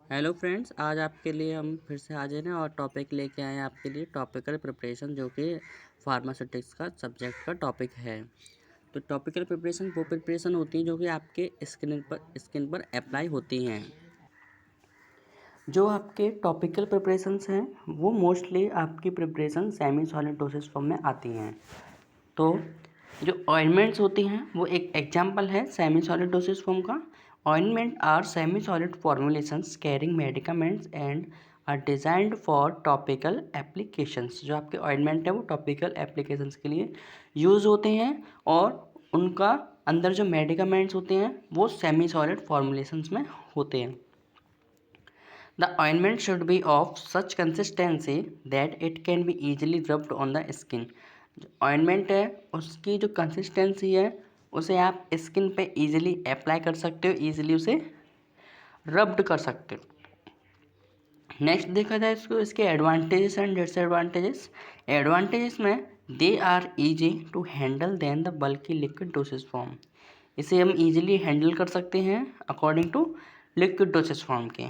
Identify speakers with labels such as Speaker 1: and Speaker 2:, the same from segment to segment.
Speaker 1: Hello friends, आज आपके लिए हम फिर से हाजिर हैं और टॉपिक लेके आए हैं आपके लिए टॉपिकल प्रिपरेशन, जो कि फार्मास्यूटिक्स का सब्जेक्ट का टॉपिक है। तो टॉपिकल प्रिपरेशन वो प्रिपरेशन होती हैं जो कि आपके स्किन पर अप्लाई होती हैं। जो आपके टॉपिकल प्रिपरेशंस हैं वो मोस्टली आपकी preparation semi solid dosage form में आती हैं। तो जो ऑइंटमेंट्स होती हैं वो एक एग्जांपल है सेमी सॉलिड डोसेज फॉर्म का। Ointment are semi solid formulations carrying medicaments and are designed for topical applications. जो आपके ऑइंटमेंट है वो टॉपिकल एप्लीकेशंस के लिए यूज़ होते हैं और उनका अंदर जो मेडिकामेंट्स होते हैं वो सेमी सॉलिड फॉर्मुलेशंस में होते हैं। The ointment should be of such consistency that it can be easily rubbed on the skin। जो ointment है उसकी जो कंसिस्टेंसी है उसे आप स्किन पे इजीली अप्लाई कर सकते हो, इजीली उसे रब्ड कर सकते हो। नेक्स्ट देखा जाए इसको, इसके एडवांटेजेस एंड डिसएडवांटेजेस। एडवांटेजेस में they are easy to handle then the bulky liquid dosage form. इसे हम इजीली हैंडल कर सकते हैं according to liquid dosage form के।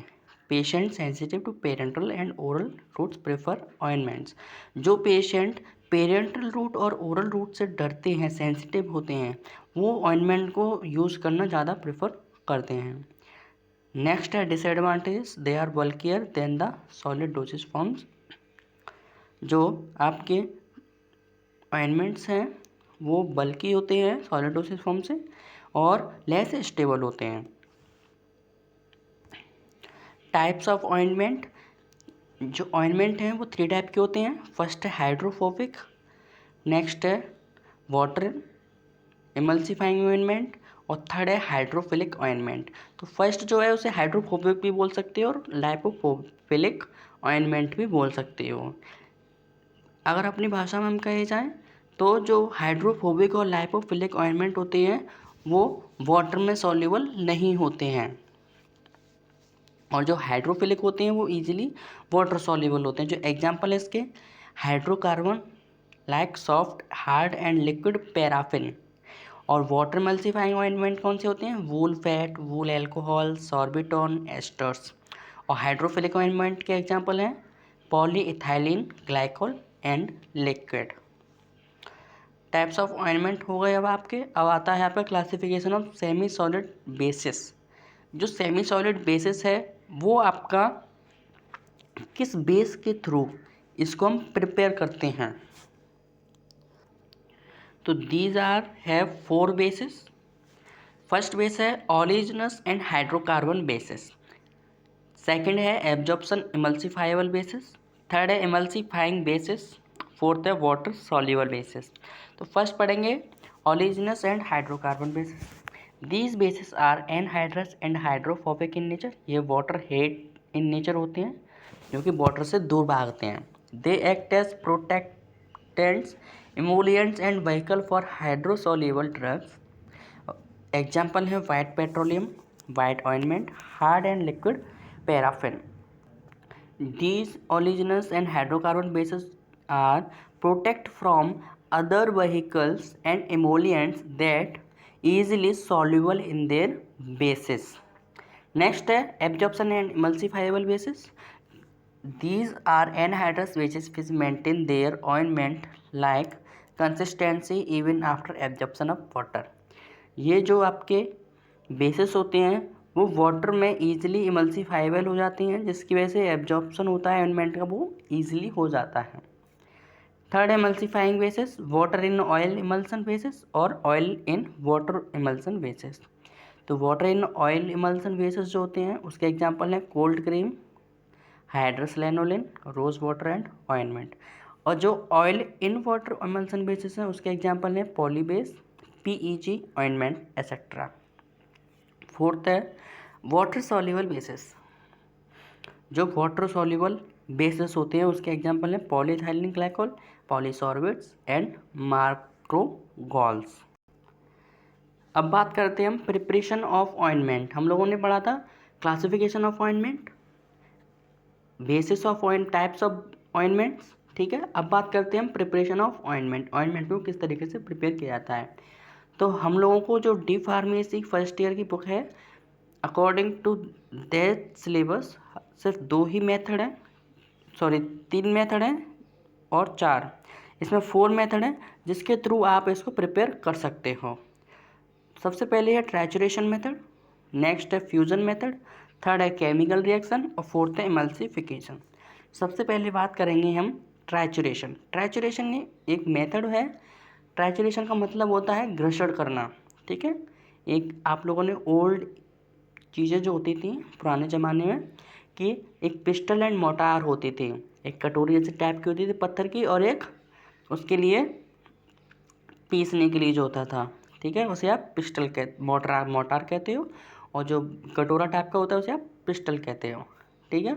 Speaker 1: Patient sensitive to parenteral and oral routes prefer ointments. जो patient parenteral route और oral route से डरते हैं, सेंसिटिव होते हैं, वो ऑइंटमेंट को यूज़ करना ज़्यादा प्रेफर करते हैं। नेक्स्ट है disadvantages, they are bulkier than the solid dosage forms. जो आपके ऑइंटमेंट्स हैं वो बल्की होते हैं सॉलिड डोसेज फॉर्म से और लेस स्टेबल होते हैं। Types of ointment. जो ऑइंटमेंट हैं वो 3 टाइप के होते हैं। फर्स्ट है हाइड्रोफोबिक, नेक्स्ट है वाटर इमल्सिफाइंग ऑइंटमेंट और थर्ड है हाइड्रोफिलिक ऑइंटमेंट। तो फर्स्ट जो है उसे हाइड्रोफोबिक भी बोल सकते हो और लाइपोफिलिक ऑइंटमेंट भी बोल सकते हो। अगर अपनी भाषा में हम कहे जाएँ तो जो हाइड्रोफोबिक और लाइपोफिलिक ऑइंटमेंट होते हैं वो वाटर में सॉल्युबल नहीं होते हैं और जो हाइड्रोफिलिक होते हैं वो इजीली वाटर सॉल्युबल होते हैं। जो एग्जांपल है इसके, hydrocarbon like soft hard and liquid paraffin. और वाटर मल्सीफाइंग ऑइंटमेंट कौन से होते हैं, वूल फैट, वूल एल्कोहल, सॉर्बिटॉन एस्टर्स। और हाइड्रोफिलिक ऑइंटमेंट के एग्जांपल हैं polyethylene glycol and liquid. Types of ointment हो गए। अब आता है आपका classification of semi solid basis. जो सेमी सॉलिड बेसिस है वो आपका किस बेस के थ्रू इसको हम प्रिपेयर करते हैं। तो these are have 4 basis. First base है oleaginous and hydrocarbon basis. Second है एब्जॉर्प्शन इमल्सिफाइबल बेसिस। थर्ड है इमल्सिफाइंग बेसिस। फोर्थ है वाटर सॉल्युबल बेसिस। तो फर्स्ट पढ़ेंगे oleaginous and hydrocarbon basis. These basis are anhydrous and hydrophobic in nature. ये water hate in nature होते हैं जो कि वाटर से दूर भागते हैं। They act as protectants, emollients and vehicle for hydrosoluble drugs. Example है white petroleum, white ointment, hard and liquid paraffin. These oleaginous and hydrocarbon bases are protect from other vehicles and emollients that easily soluble in their bases. Next है absorption and emulsifiable bases. These are anhydrous bases which maintain their ointment like consistency even after absorption of water. ये जो आपके basis होते हैं वो water में easily इमल्सिफाइबल हो जाती हैं, जिसकी वजह से एब्जॉर्प्शन होता है ऑइंटमेंट का वो ईजिली हो जाता है। Third emulsifying basis, water in oil emulsion basis और oil in water emulsion basis. तो water in oil emulsion basis जो होते हैं उसके एग्जांपल हैं cold cream, hydrous lanolin, rose water and ointment. और जो oil in water emulsion basis हैं उसके एग्जांपल हैं polybase, PEG ointment etcetera. Fourth है वाटर सॉल्युबल बेसिस। जो वाटर सॉल्युबल बेसिस होते हैं उसके एग्जांपल हैं पॉलीइथाइलिन ग्लाइकोल, पॉलीसॉर्बेट्स एंड मार्क्रोगॉल्स। अब बात करते हैं हम प्रिपरेशन ऑफ ऑइंटमेंट। हम लोगों ने पढ़ा था classification of ointment, basis of types of ointments, ठीक है। अब बात करते हैं हम प्रिपरेशन ऑफ ऑइंटमेंट। ऑइंटमेंट को किस तरीके से प्रिपेयर किया जाता है। तो हम लोगों को जो डी फार्मेसी फर्स्ट ईयर की बुक है अकॉर्डिंग टू दैट सिलेबस सिर्फ 2 ही मेथड हैं, सॉरी 3 मेथड हैं और 4, इसमें 4 मेथड हैं जिसके थ्रू आप इसको प्रिपेयर कर सकते हो। सबसे पहले है ट्रैचुरेशन मेथड, नेक्स्ट है फ्यूज़न मेथड, थर्ड है केमिकल रिएक्शन और फोर्थ है इमल्सिफिकेशन। सबसे पहले बात करेंगे हम ट्रैचुरेशन। ट्रैचुरेशन एक मेथड है। ट्रैचुरेशन का मतलब होता है घर्षण करना, ठीक है। एक आप लोगों ने ओल्ड चीज़ें जो होती थी पुराने ज़माने में कि एक पिस्टल एंड मोटार होती थी, एक कटोरी जैसे टाइप की होती थी पत्थर की, और एक उसके लिए पीसने के लिए जो होता था, ठीक है, उसे आप पिस्टल मोटार कहते हो, और जो कटोरा टाइप का होता है उसे आप पिस्टल कहते हो, ठीक है।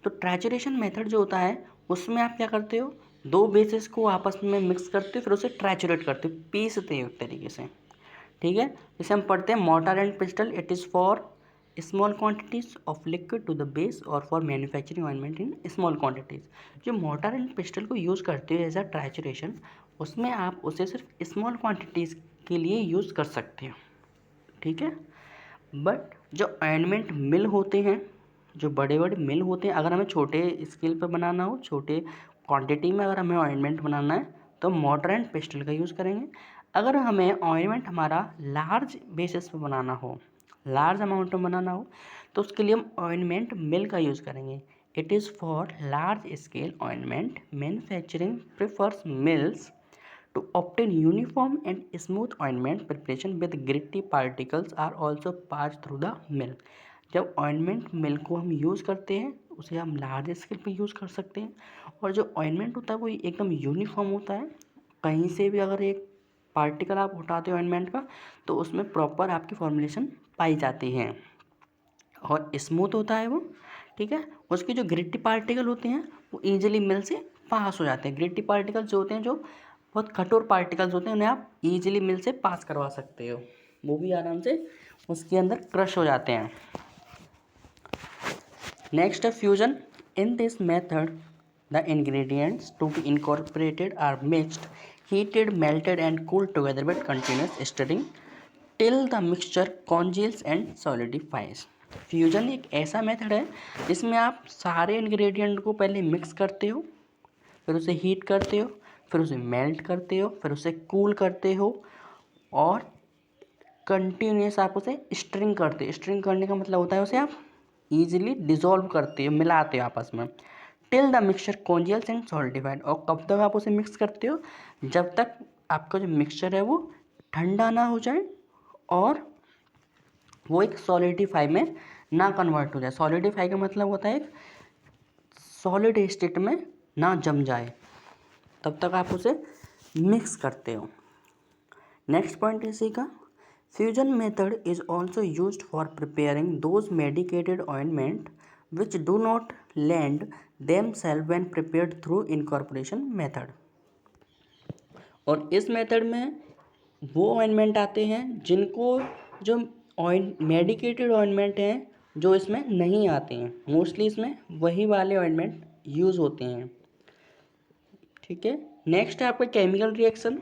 Speaker 1: तो ट्रैचुरेशन मेथड जो होता है उसमें आप क्या करते हो, 2 बेसिस को आपस में मिक्स करते हो, फिर उसे ट्रैचुरेट करते हो, पीसते हो एक तरीके से, ठीक है। जैसे हम पढ़ते हैं mortar and pestle, it is for small quantities of liquid to the base और for manufacturing ointment in small quantities. जो मोटार एंड पिस्टल को यूज़ करते हो एज अ ट्रैचुरेशन, उसमें आप उसे सिर्फ स्मॉल क्वांटिटीज़ के लिए यूज़ कर सकते हो, ठीक है। बट जो ऑइंटमेंट मिल होते हैं, जो बड़े बड़े मिल होते हैं, अगर हमें छोटे स्केल पर बनाना हो, छोटे क्वांटिटी में अगर हमें ऑइंटमेंट बनाना है तो मोटर एंड पिस्टल का यूज़ करेंगे। अगर हमें ऑइंटमेंट हमारा लार्ज बेसिस पे बनाना हो, लार्ज अमाउंट में बनाना हो, तो उसके लिए हम ऑइंटमेंट मिल का यूज़ करेंगे। It is for large scale ointment manufacturing prefers mills to obtain uniform and smooth ointment preparation with gritty particles are also passed through the mill। जब ऑइंटमेंट मिल को हम यूज़ करते हैं उसे हम लार्ज स्केल पे यूज़ कर सकते हैं, और जो ऑइंटमेंट होता है वो एकदम यूनिफॉर्म होता है। कहीं से भी अगर एक पार्टिकल आप उठाते हो ऑइंटमेंट का तो उसमें प्रॉपर आपकी फॉर्मुलेशन पाई जाती है, और स्मूथ होता है वो, ठीक है। उसके जो ग्रिटी पार्टिकल होते हैं वो ईजिली मिल से पास हो जाते हैं। ग्रिटी पार्टिकल्स जो होते हैं, जो बहुत कठोर पार्टिकल्स होते हैं, उन्हें आप ईजिली मिल से पास करवा सकते हो, वो भी आराम से उसके अंदर क्रश हो जाते हैं। नेक्स्ट है fusion. In this method the ingredients to be incorporated are mixed, heated, melted and cooled together with continuous stirring till the mixture congeals and solidifies। Fusion एक ऐसा मेथड है जिसमें आप सारे इंग्रेडिएंट को पहले मिक्स करते हो, फिर उसे हीट करते हो, फिर उसे मेल्ट करते हो, फिर उसे कूल करते हो, और कंटिन्यूस आप उसे स्ट्रिंग करते हो। स्ट्रिंग करने का मतलब होता है उसे आप ईजिली डिज़ोल्व करते हो, मिलाते हो आपस में। टिल द मिक्सचर कॉन्जियल्स एंड सॉल्टिफाइड, और कब तक आप उसे मिक्स करते हो, जब तक आपका जो मिक्सचर है वो ठंडा ना हो जाए और वो एक सॉलिडिफाई में ना कन्वर्ट हो जाए। सॉलिडिफाई का मतलब होता है एक सॉलिड स्टेट में ना जम जाए, तब तक आप उसे मिक्स करते हो। नेक्स्ट पॉइंट इसी का, fusion method is also used for preparing those medicated ointment which do not lend themself when prepared through incorporation method. और इस मेथड में वो ऑइंटमेंट आते हैं जिनको जो मेडिकेटेड ऑइंटमेंट हैं जो इसमें नहीं आते हैं, मोस्टली इसमें वही वाले ऑइंटमेंट यूज़ होते हैं, ठीक है। नेक्स्ट है आपका केमिकल रिएक्शन।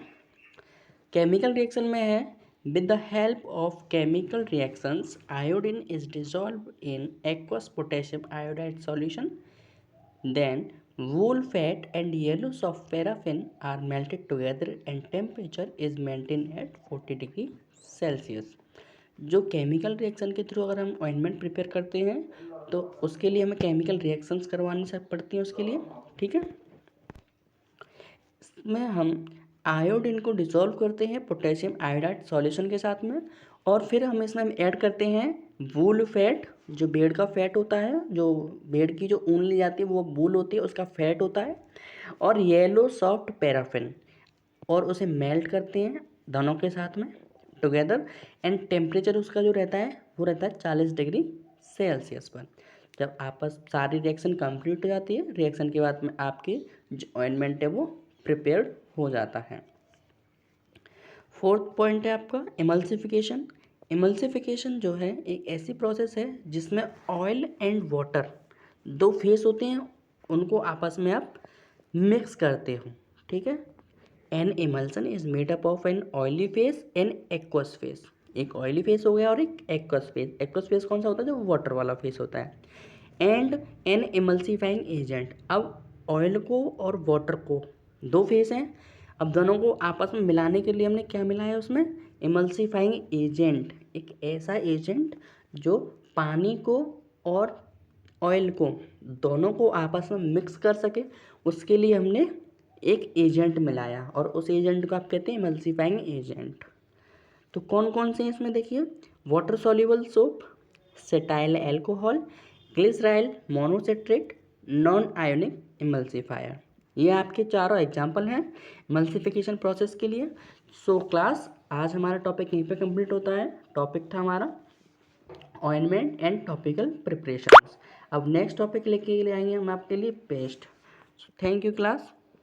Speaker 1: केमिकल रिएक्शन में है, with the help of chemical reactions iodine is dissolve in aqueous potassium iodide solution, then wool fat and yellows of paraffin are melted together and temperature is maintained at 40 degree Celsius. जो chemical reaction के through अगर हम ointment prepare करते हैं तो उसके लिए हमें केमिकल रिएक्शंस करवानी सब पड़ती हैं उसके लिए, ठीक है। इसमें हम आयोडीन को डिसॉल्व करते हैं पोटेशियम आयोडाइड सॉल्यूशन के साथ में, और फिर हम इसमें ऐड करते हैं वूल फैट, जो भेड़ का फैट होता है, जो भेड़ की जो ऊन ली जाती है वो वूल होती है, उसका फैट होता है, और येलो सॉफ्ट पैराफिन, और उसे मेल्ट करते हैं दोनों के साथ में टुगेदर, एंड टेम्परेचर उसका जो रहता है वो रहता है 40 डिग्री सेल्सियस पर। जब आपस सारी रिएक्शन कंप्लीट हो जाती है, रिएक्शन के बाद में आपकी जो ऑइंटमेंट है वो प्रिपेयर्ड हो जाता है। फोर्थ पॉइंट है आपका इमल्सिफिकेशन। इमल्सिफिकेशन जो है एक ऐसी प्रोसेस है जिसमें ऑयल एंड वाटर 2 फेस होते हैं, उनको आपस में आप मिक्स करते हो, ठीक है। An emulsion is made up of an oily phase and aqueous phase. एक ऑयली फेस हो गया और एक एक्वस फेस। एक्वस फेस कौन सा होता है? जो वाटर वाला फेस होता है। एंड एन इमल्सीफाइंग एजेंट, अब ऑयल को और वाटर को, दो फेस हैं, अब दोनों को आपस में मिलाने के लिए हमने क्या मिलाया उसमें? इमल्सीफाइंग एजेंट, एक ऐसा एजेंट जो पानी को और ऑयल को दोनों को आपस में मिक्स कर सके, उसके लिए हमने एक एजेंट मिलाया और उस एजेंट को आप कहते हैं इमल्सीफाइंग एजेंट। तो कौन कौन से हैं इसमें देखिए, water soluble soap, cetyl alcohol, glyceryl monostearate, non ionic emulsifier. ये आपके चारों एग्जाम्पल हैं इमल्सिफिकेशन प्रोसेस के लिए। सो क्लास, आज हमारा टॉपिक यहीं पे कंप्लीट होता है। टॉपिक था हमारा ऑइंटमेंट एंड टॉपिकल प्रिपरेशंस। अब नेक्स्ट टॉपिक लेके आएंगे हम आपके लिए पेस्ट। Thank you class.